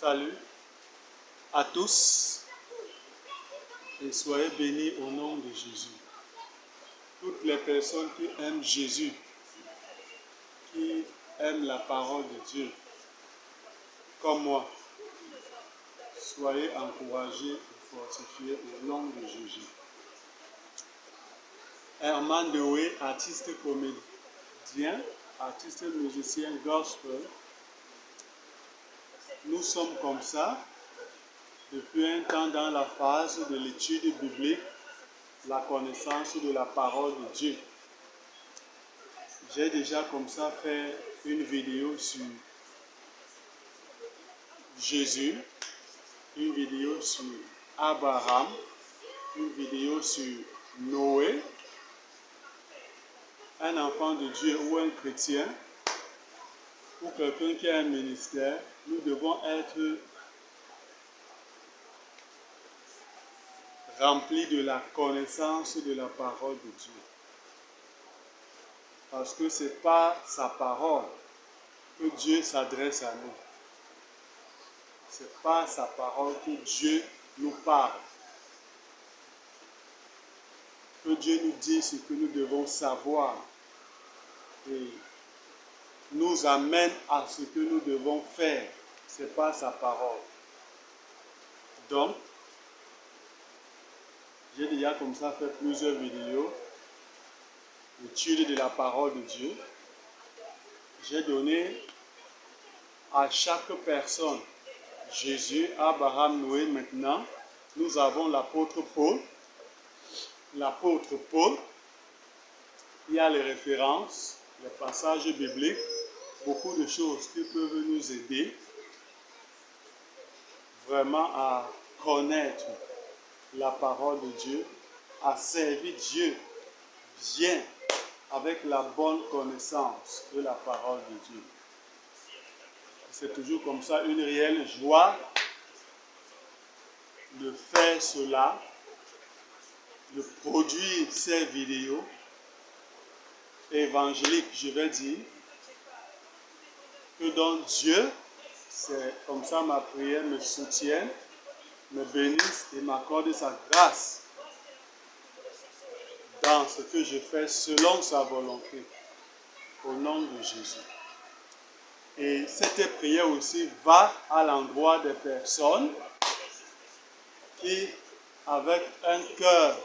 Salut à tous et soyez bénis au nom de Jésus. Toutes les personnes qui aiment Jésus, qui aiment la parole de Dieu, comme moi, soyez encouragés et fortifiés au nom de Jésus. Herman Dewey, artiste comédien, artiste musicien gospel, nous sommes comme ça depuis un temps dans la phase de l'étude biblique, la connaissance de la parole de Dieu. J'ai déjà comme ça fait une vidéo sur Jésus, une vidéo sur Abraham, une vidéo sur Noé. Un enfant de Dieu ou un chrétien ou quelqu'un qui a un ministère, nous devons être remplis de la connaissance de la parole de Dieu. Parce que ce n'est pas sa parole que Dieu s'adresse à nous. Ce n'est pas sa parole que Dieu nous parle. Que Dieu nous dit ce que nous devons savoir et nous amène à ce que nous devons faire. Ce n'est pas sa parole. Donc, j'ai déjà comme ça fait plusieurs vidéos, l'étude de la parole de Dieu. J'ai donné à chaque personne, Jésus, Abraham, Noé, maintenant, nous avons l'apôtre Paul. L'apôtre Paul, il y a les références, les passages bibliques, beaucoup de choses qui peuvent nous aider vraiment à connaître la parole de Dieu, à servir Dieu bien avec la bonne connaissance de la parole de Dieu. C'est toujours comme ça une réelle joie de faire cela, de produire ces vidéos évangéliques, je vais dire, que donc Dieu, c'est comme ça ma prière me soutienne, me bénisse et m'accorde sa grâce dans ce que je fais selon sa volonté, au nom de Jésus. Et cette prière aussi va à l'endroit des personnes qui, avec un cœur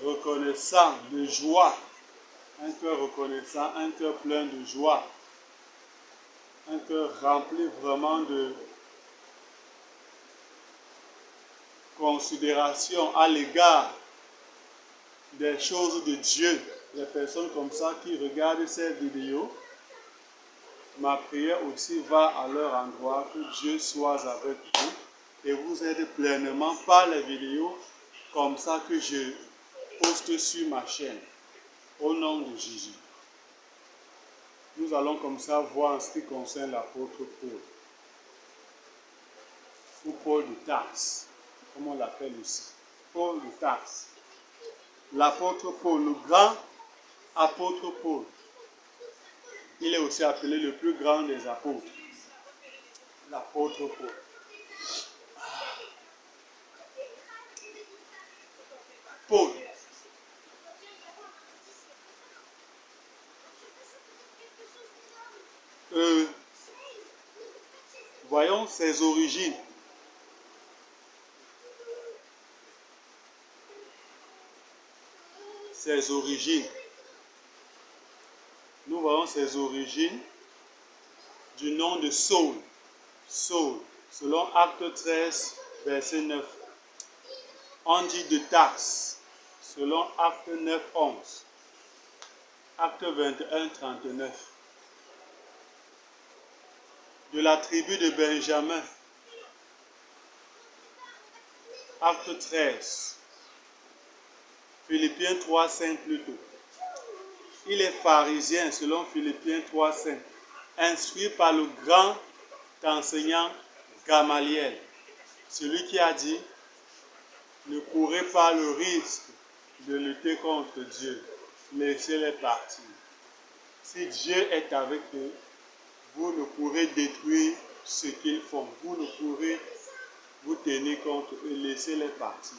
reconnaissant de joie, un cœur reconnaissant, un cœur plein de joie, un cœur rempli vraiment de considération à l'égard des choses de Dieu. Les personnes comme ça qui regardent ces vidéos, ma prière aussi va à leur endroit, que Dieu soit avec vous et vous aide pleinement par les vidéos comme ça que je poste sur ma chaîne. Au nom de Jésus. Nous allons comme ça voir en ce qui concerne l'apôtre Paul. Ou Paul de Tarse, comme on l'appelle aussi. Paul de Tarse. L'apôtre Paul, le grand apôtre Paul. Il est aussi appelé le plus grand des apôtres. L'apôtre Paul. Paul. Voyons ses origines. Ses origines. Nous voyons ses origines du nom de Saul. Saul, selon Acte 13, verset 9. On dit de Tarse, selon Acte 9, 11. Acte 21, 39. De la tribu de Benjamin. Acte 13. Philippiens 3, 5 plutôt. Il est pharisien selon Philippiens 3, 5. Instruit par le grand enseignant Gamaliel. Celui qui a dit, ne courez pas le risque de lutter contre Dieu. Laissez-les partir. Si Dieu est avec eux, vous ne pourrez détruire ce qu'ils font. Vous ne pourrez vous tenir compte et laisser-les partir.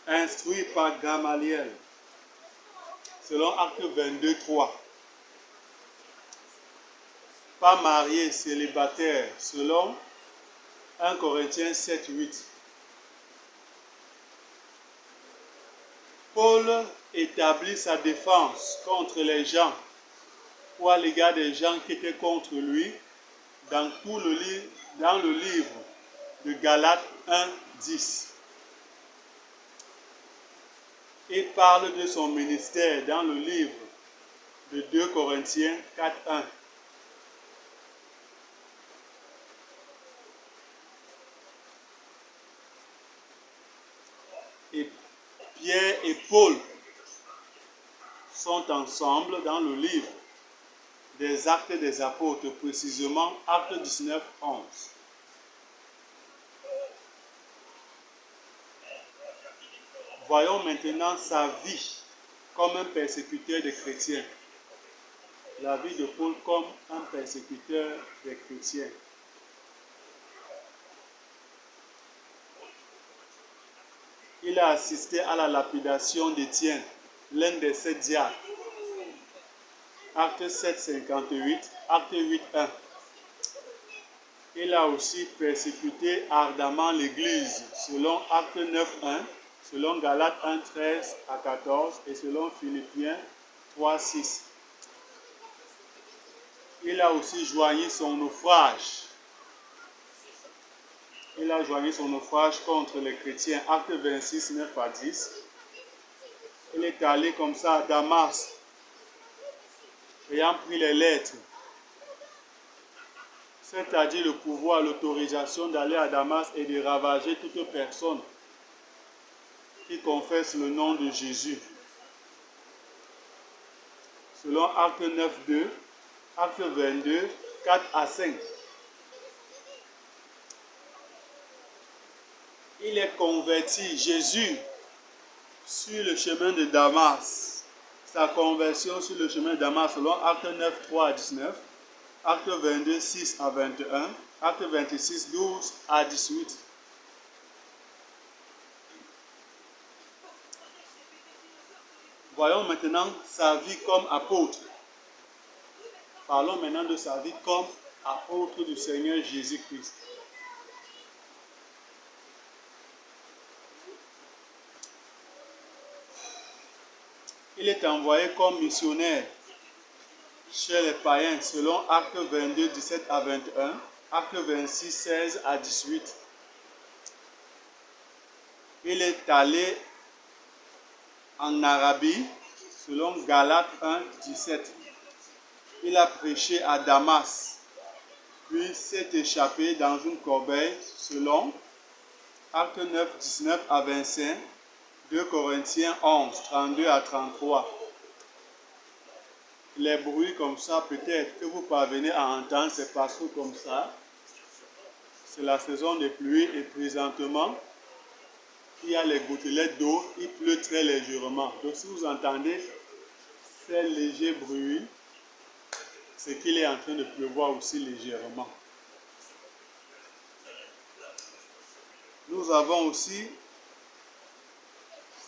Instruit par Gamaliel, selon Acte 22, 3. Pas marié, célibataire, selon 1 Corinthiens 7, 8. Paul établit sa défense contre les gens ou à l'égard des gens qui étaient contre lui dans le livre de Galates 1, 10. Il parle de son ministère dans le livre de 2 Corinthiens 4, 1. Et Pierre et Paul sont ensemble dans le livre des Actes des Apôtres, précisément Acte 19, 11. Voyons maintenant sa vie comme un persécuteur des chrétiens. La vie de Paul comme un persécuteur des chrétiens. Il a assisté à la lapidation d'Étienne, l'un des 7 diacres. Acte 7, 58, Acte 8, 1. Il a aussi persécuté ardemment l'Église, selon Acte 9, 1, selon Galates 1, 13 à 14 et selon Philippiens 3, 6. Il a aussi joigné son naufrage. Il a joigné son naufrage contre les chrétiens. Acte 26, 9 à 10. Il est allé comme ça à Damas, ayant pris les lettres, c'est-à-dire le pouvoir, l'autorisation d'aller à Damas et de ravager toute personne qui confesse le nom de Jésus. Selon Acte 9, 2, Acte 22, 4 à 5. Il est converti, Jésus, sur le chemin de Damas. Sa conversion sur le chemin de Damas, selon Acte 9, 3 à 19, Acte 22, 6 à 21, Acte 26, 12 à 18. Voyons maintenant sa vie comme apôtre. Parlons maintenant de sa vie comme apôtre du Seigneur Jésus-Christ. Il est envoyé comme missionnaire chez les païens selon Acte 22, 17 à 21, Acte 26, 16 à 18. Il est allé en Arabie selon Galates 1, 17. Il a prêché à Damas, puis s'est échappé dans une corbeille selon Acte 9, 19 à 25, 2 Corinthiens 11, 32 à 33. Les bruits comme ça, peut-être que vous parvenez à entendre, c'est parce que comme ça, c'est la saison des pluies et présentement, il y a les gouttelettes d'eau, il pleut très légèrement. Donc si vous entendez ces légers bruits, c'est qu'il est en train de pleuvoir aussi légèrement. Nous avons aussi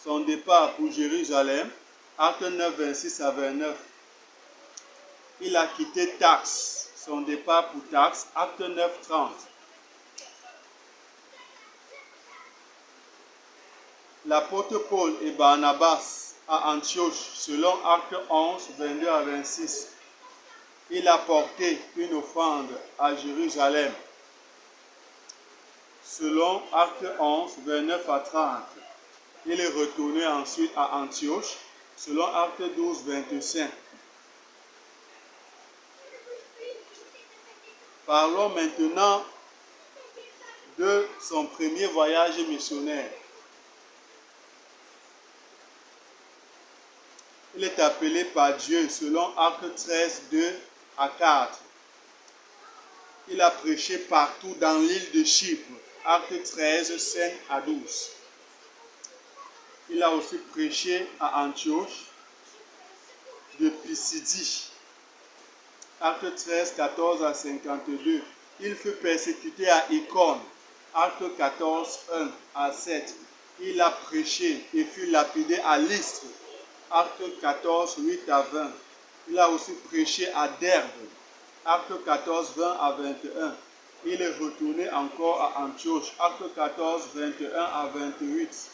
son départ pour Jérusalem, Acte 9, 26 à 29. Il a quitté Taxe, son départ pour Taxe, Acte 9, 30. L'apôtre Paul et Barnabas à Antioche, selon Acte 11, 22 à 26. Il a porté une offrande à Jérusalem, selon Acte 11, 29 à 30. Il est retourné ensuite à Antioche, selon Acte 12, 25. Parlons maintenant de son premier voyage missionnaire. Il est appelé par Dieu selon Acte 13, 2 à 4. Il a prêché partout dans l'île de Chypre, Acte 13, 5 à 12. Il a aussi prêché à Antioche de Pisidie, Acte 13, 14 à 52. Il fut persécuté à Icône. Acte 14, 1 à 7. Il a prêché et fut lapidé à Lystre. Acte 14, 8 à 20. Il a aussi prêché à Derbe. Acte 14, 20 à 21. Il est retourné encore à Antioche. Acte 14, 21 à 28.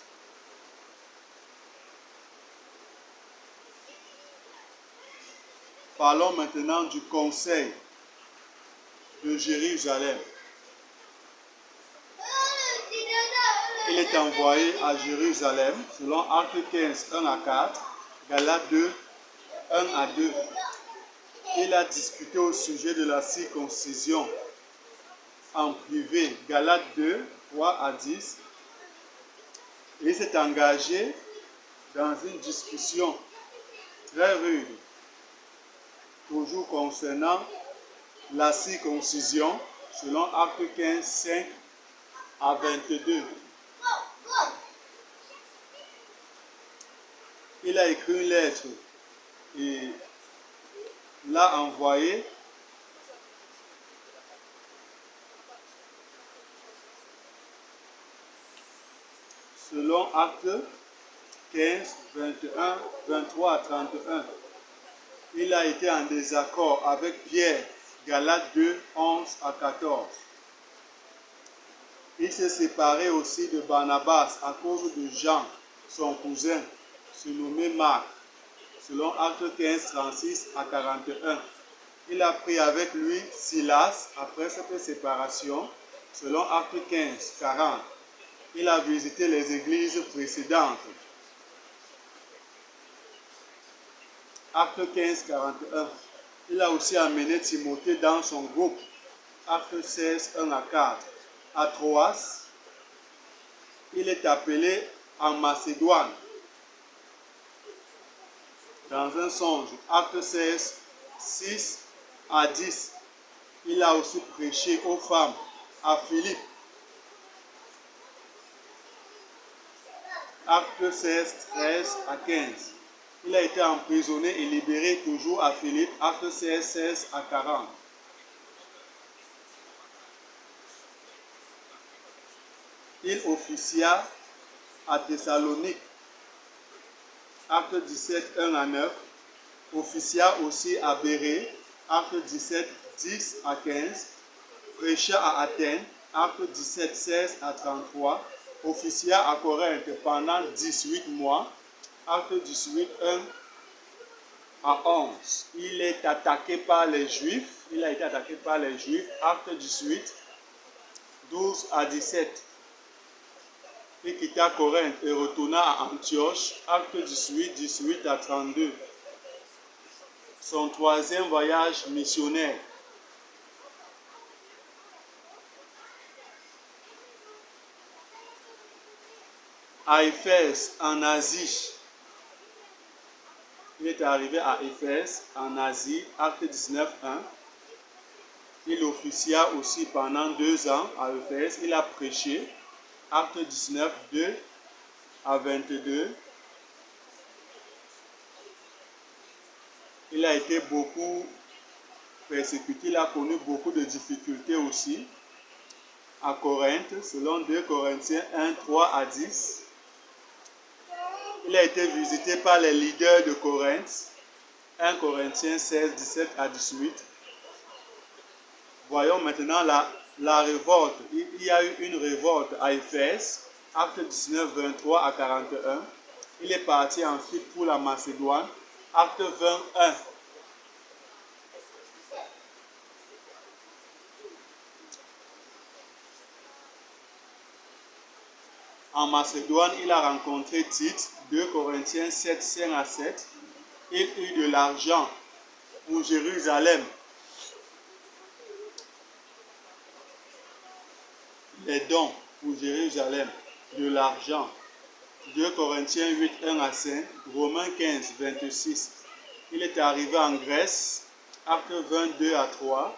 Parlons maintenant du conseil de Jérusalem. Il est envoyé à Jérusalem selon Acte 15, 1 à 4, Galates 2, 1 à 2. Il a discuté au sujet de la circoncision en privé, Galates 2, 3 à 10. Il s'est engagé dans une discussion très rude, toujours concernant la circoncision, selon Acte 15, 5 à 22. Il a écrit une lettre et l'a envoyée selon Acte 15, 21, 23 à 31. Il a été en désaccord avec Pierre, Galates 2, 11 à 14. Il s'est séparé aussi de Barnabas à cause de Jean, son cousin, surnommé Marc, selon Acte 15, 36 à 41. Il a pris avec lui Silas après cette séparation, selon Acte 15, 40. Il a visité les églises précédentes. Acte 15, 41. Il a aussi amené Timothée dans son groupe. Acte 16, 1 à 4. À Troas, il est appelé en Macédoine. Dans un songe, Acte 16, 6 à 10. Il a aussi prêché aux femmes à Philippe. Acte 16, 13 à 15. Il a été emprisonné et libéré toujours à Philippe. Acte 16, 16 à 40. Il officia à Thessalonique. Acte 17, 1 à 9. Officia aussi à Bérée. Acte 17, 10 à 15. Prêcha à Athènes. Acte 17, 16 à 33. Officia à Corinthe pendant 18 mois. Acte 18, 1 à 11. Il est attaqué par les Juifs. Il a été attaqué par les Juifs. Acte 18, 12 à 17. Il quitta Corinthe et retourna à Antioche. Acte 18, 18 à 32. Son troisième voyage missionnaire. À Éphèse, en Asie. Il est arrivé à Éphèse, en Asie, Acte 19, 1. Il officia aussi pendant 2 ans à Éphèse. Il a prêché. Acte 19, 2 à 22. Il a été beaucoup persécuté. Il a connu beaucoup de difficultés aussi. À Corinthe, selon 2 Corinthiens 1, 3 à 10. Il a été visité par les leaders de Corinthe. 1 Corinthiens 16, 17 à 18. Voyons maintenant la révolte. Il y a eu une révolte à Éphèse. Acte 19, 23 à 41. Il est parti ensuite pour la Macédoine. Acte 21. En Macédoine, il a rencontré Tite, 2 Corinthiens 7, 5 à 7. Il eut de l'argent pour Jérusalem. Les dons pour Jérusalem, de l'argent. 2 Corinthiens 8, 1 à 5. Romains 15, 26. Il est arrivé en Grèce. Acte 22 à 3.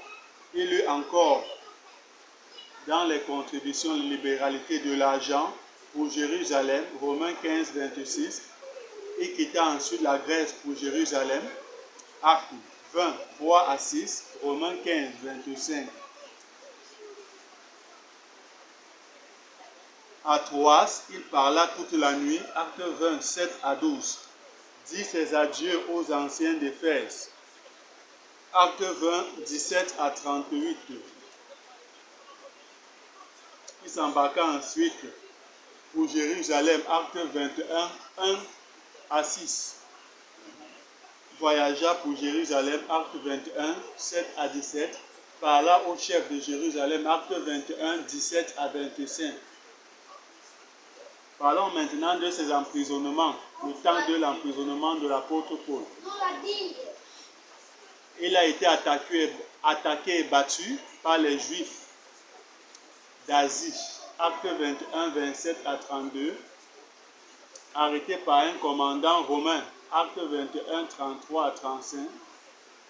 Il eut encore dans les contributions de libéralité de l'argent pour Jérusalem, Romains 15, 26. Il quitta ensuite la Grèce pour Jérusalem, Acte 20, 3 à 6. Romains 15, 25. À Troas, il parla toute la nuit. Acte 20, 7 à 12. Dit ses adieux aux anciens d'Éphèse. Acte 20, 17 à 38. Il s'embarqua ensuite pour Jérusalem. Acte 21, 1 à 6. Voyagea pour Jérusalem. Acte 21, 7 à 17. Parla au chef de Jérusalem. Acte 21, 17 à 25. Parlons maintenant de ses emprisonnements, le temps de l'emprisonnement de l'apôtre Paul. Il a été attaqué et battu par les Juifs d'Asie. Acte 21, 27 à 32. Arrêté par un commandant romain. Acte 21, 33 à 35.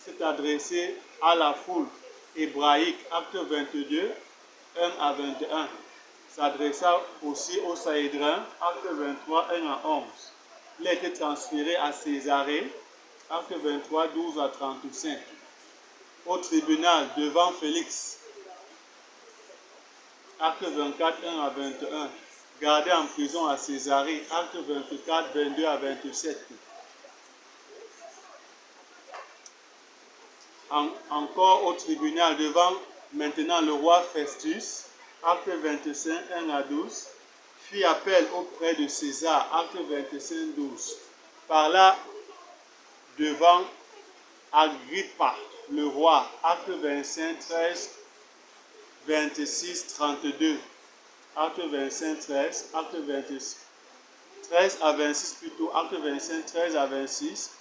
S'est adressé à la foule hébraïque. Acte 22, 1 à 21. S'adressa aussi aux Sahédrins. Acte 23, 1 à 11. Il a été transféré à Césarée. Acte 23, 12 à 35. Au tribunal devant Félix. Acte 24, 1 à 21. Gardé en prison à Césarée. Acte 24, 22 à 27. Encore au tribunal devant maintenant le roi Festus. Acte 25, 1 à 12. Fit appel auprès de César. Acte 25, 12. Parla devant Agrippa, le roi. Acte 25, 13, 26, 32. Acte 25, 13. Acte 26, 13 à 26 plutôt. Acte 25, 13 à 26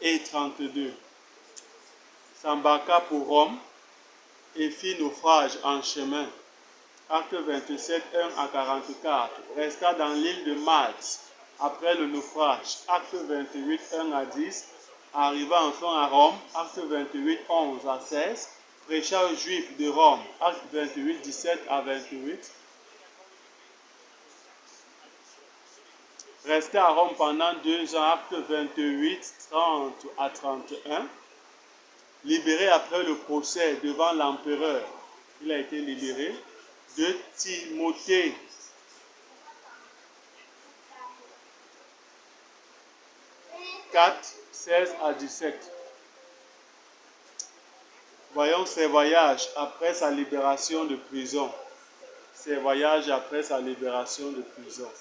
et 32. S'embarqua pour Rome et fit naufrage en chemin. Acte 27, 1 à 44. Resta dans l'île de Malte après le naufrage. Acte 28, 1 à 10. Arriva enfin à Rome. Acte 28, 11 à 16. Prêcha aux Juifs de Rome. Acte 28, 17 à 28. Resté à Rome pendant 2 ans. Acte 28, 30 à 31. Libéré après le procès devant l'empereur. Il a été libéré. De Timothée. « 4, 16 à 17. Voyons ses voyages après sa libération de prison. Ses voyages après sa libération de prison.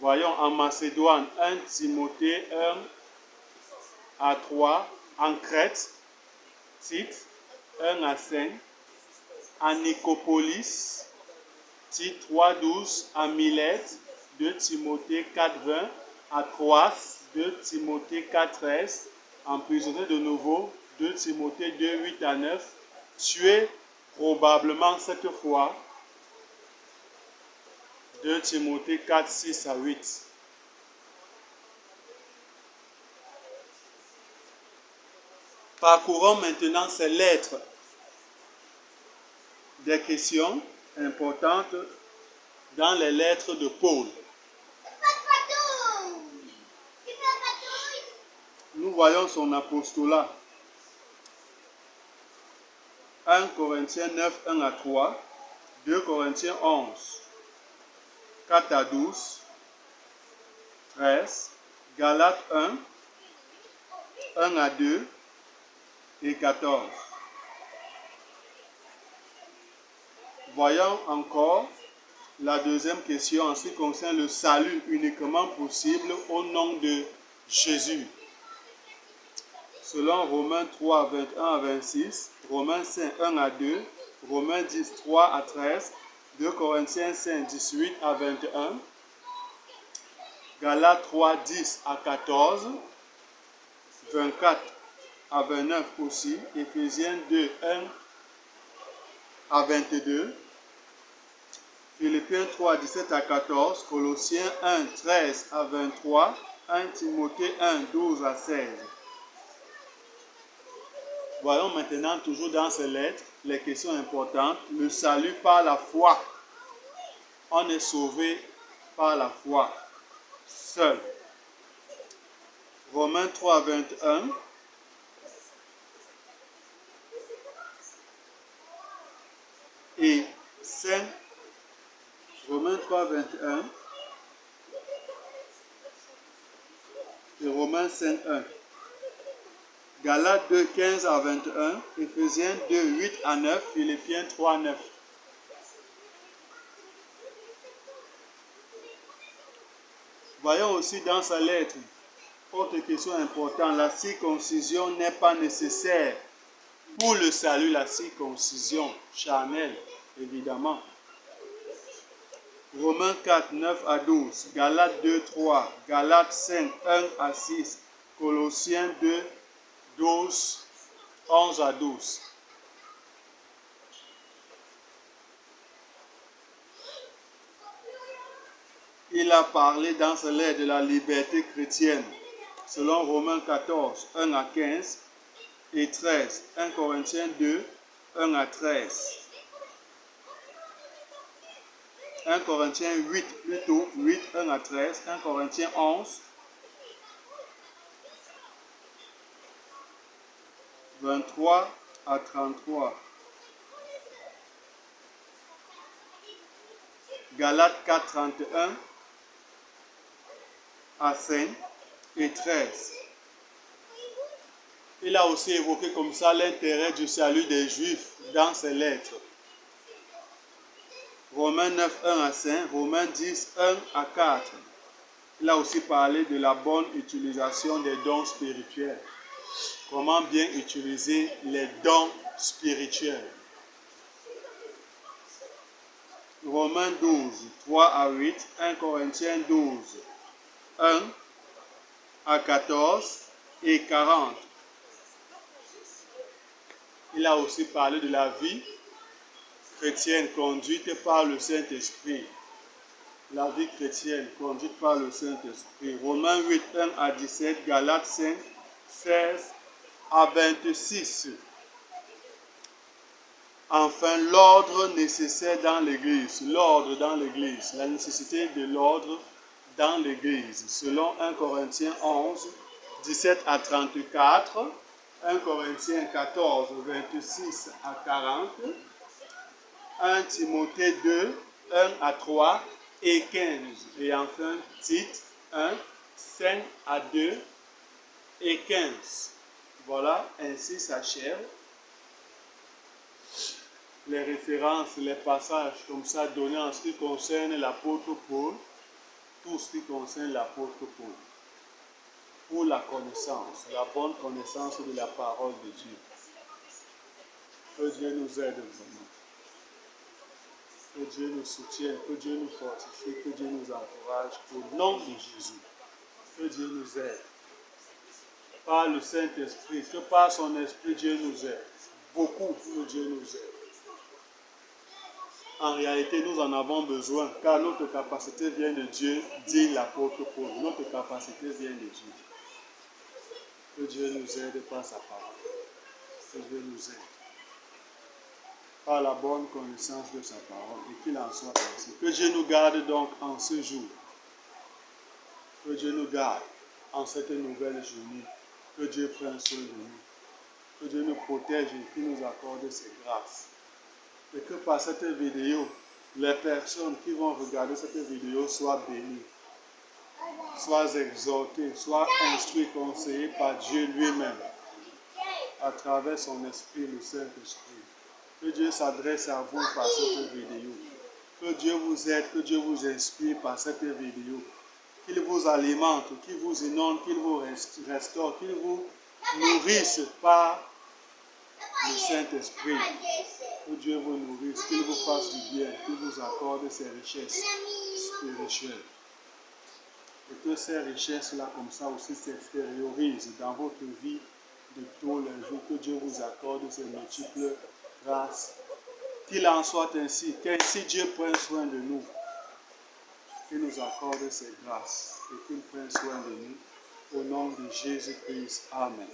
Voyons en Macédoine, 1 Timothée 1 à 3. En Crète, Tite 1 à 5. À Nicopolis, Tite 3, 12. À Milète, 2 Timothée 4, 20. À Troas, 2 Timothée 4, 13. Emprisonné de nouveau, 2 Timothée 2, 8 à 9. Tué probablement cette fois, 2 Timothée 4, 6 à 8. Parcourons maintenant ces lettres. Des questions importantes dans les lettres de Paul. Nous voyons son apostolat. 1 Corinthiens 9, 1 à 3. 2 Corinthiens 11, 4 à 12. 13. Galates 1, 1 à 2 et 14. Voyons encore la deuxième question en ce qui concerne le salut uniquement possible au nom de Jésus. Selon Romains 3, 21 à 26, Romains 5, 1 à 2, Romains 10, 3 à 13, 2 Corinthiens 5, 18 à 21, Galates 3, 10 à 14, 24 à 29 aussi, Éphésiens 2, 1 à 22, Philippiens 3, 17 à 14, Colossiens 1, 13 à 23, 1 Timothée 1, 12 à 16. Voyons maintenant toujours dans ces lettres les questions importantes. Le salut par la foi. On est sauvé par la foi seul. Romains 3, 21. Et 5. Romains 3, 21. Et Romains 5, 1. Galates 2, 15 à 21. Éphésiens 2, 8 à 9. Philippiens 3, 9. Voyons aussi dans sa lettre, autre question importante, la circoncision n'est pas nécessaire pour le salut, la circoncision charnelle, évidemment. Romains 4, 9 à 12, Galates 2, 3, Galates 5, 1 à 6, Colossiens 2, 12, 11 à 12. Il a parlé dans sa lettre de la liberté chrétienne, selon Romains 14, 1 à 15 et 13, 1 Corinthiens 2, 1 à 13. 1 Corinthiens 8, plutôt 8, 1 à 13, 1 Corinthiens 11, 23 à 33. Galates 4, 31 à 5 et 13. Il a aussi évoqué comme ça l'intérêt du salut des Juifs dans ses lettres. Romains 9, 1 à 5, Romains 10, 1 à 4. Il a aussi parlé de la bonne utilisation des dons spirituels. Comment bien utiliser les dons spirituels. Romains 12, 3 à 8, 1 Corinthiens 12, 1 à 14 et 40. Il a aussi parlé de la vie chrétienne conduite par le Saint-Esprit. La vie chrétienne conduite par le Saint-Esprit. Romains 8, 1 à 17, Galates 5, 16 à 26. Enfin, l'ordre nécessaire dans l'Église. L'ordre dans l'Église. La nécessité de l'ordre dans l'Église. Selon 1 Corinthiens 11, 17 à 34, 1 Corinthiens 14, 26 à 40, 1 Timothée 2, 1 à 3 et 15. Et enfin, Tite 1, 5 à 2 et 15. Voilà, ainsi s'achève les références, les passages comme ça donnés en ce qui concerne l'apôtre Paul, tout ce qui concerne l'apôtre Paul, pour la connaissance, la bonne connaissance de la parole de Dieu. Que Dieu nous aide vraiment. Que Dieu nous soutienne, que Dieu nous fortifie, que Dieu nous encourage au nom de Jésus. Que Dieu nous aide. Par le Saint-Esprit, que par son Esprit, Dieu nous aide. Beaucoup que Dieu nous aide. En réalité, nous en avons besoin, car notre capacité vient de Dieu, dit l'apôtre Paul. Notre capacité vient de Dieu. Que Dieu nous aide par sa parole. Que Dieu nous aide par la bonne connaissance de sa parole et qu'il en soit ainsi. Que Dieu nous garde donc en ce jour. Que Dieu nous garde en cette nouvelle journée. Que Dieu prenne soin de nous. Que Dieu nous protège et qu'il nous accorde ses grâces. Et que par cette vidéo, les personnes qui vont regarder cette vidéo soient bénies, soient exhortées, soient instruites, conseillées par Dieu lui-même, à travers son esprit, le Saint-Esprit. Que Dieu s'adresse à vous par cette vidéo. Que Dieu vous aide, que Dieu vous inspire par cette vidéo. Qu'il vous alimente, qu'il vous inonde, qu'il vous restaure, qu'il vous nourrisse par le Saint-Esprit. Que Dieu vous nourrisse, qu'il vous fasse du bien, qu'il vous accorde ses richesses spirituelles. Et que ces richesses-là, comme ça aussi, s'extériorisent dans votre vie de tous les jours. Que Dieu vous accorde ses multiples grâces. Qu'il en soit ainsi, qu'ainsi Dieu prenne soin de nous. Qu'il nous accorde ses grâces et qu'il prenne soin de nous. Au nom de Jésus-Christ. Amen.